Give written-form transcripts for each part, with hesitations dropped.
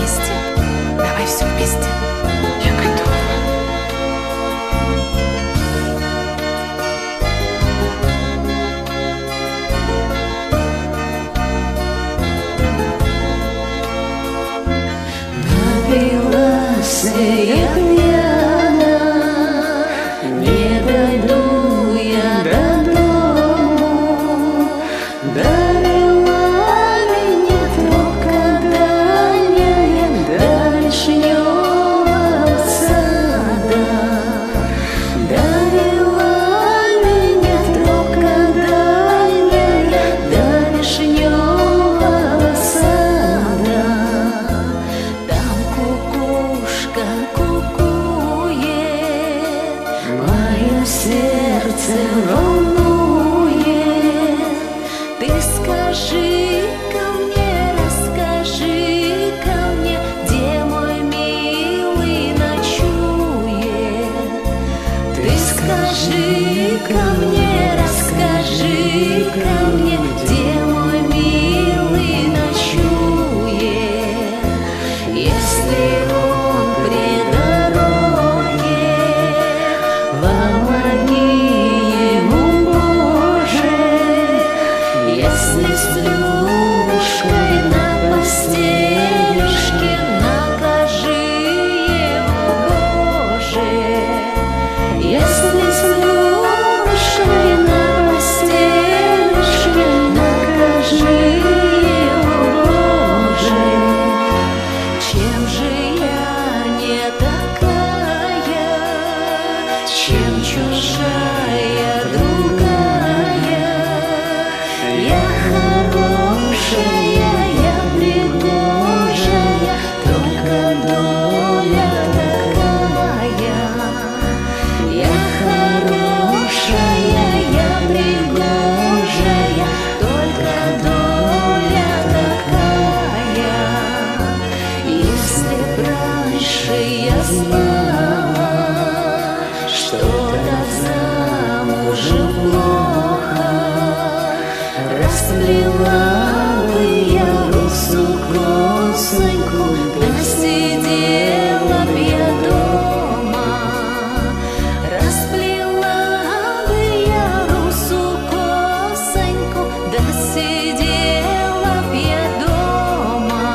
вместе. Давай все вместе. Я готова. Напилась я пьяна, не дойду я до дому. Довела меня тропка дальняя до вишневого сада. Довела меня тропка дальняя до вишневого сада. Там кукушка кукует, мое сердце волнует. Ты скажи-ка мне, расскажи-ка мне, где мой милый ночует. Ты скажи-ка мне, расскажи-ка мне, где мой милый ночует. Если он при дороге, помоги ему, Боже. Если с Люшкой на постелишке, накажи его, Боже. Если с Люшкой на постелишке, накажи его, Боже. Чем же я не такая, чем чужая другая? Я хорошая, я пригожая, только доля такая. Я хорошая, я пригожая, только доля такая. Если б раньше я знала, что до замужем плохо, расплела бы я русу косоньку, да сидела б я дома. Расплела бы я русу косоньку, да сидела б я дома.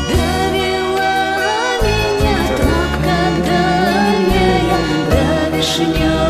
Довела меня тропка дальняя до вишневого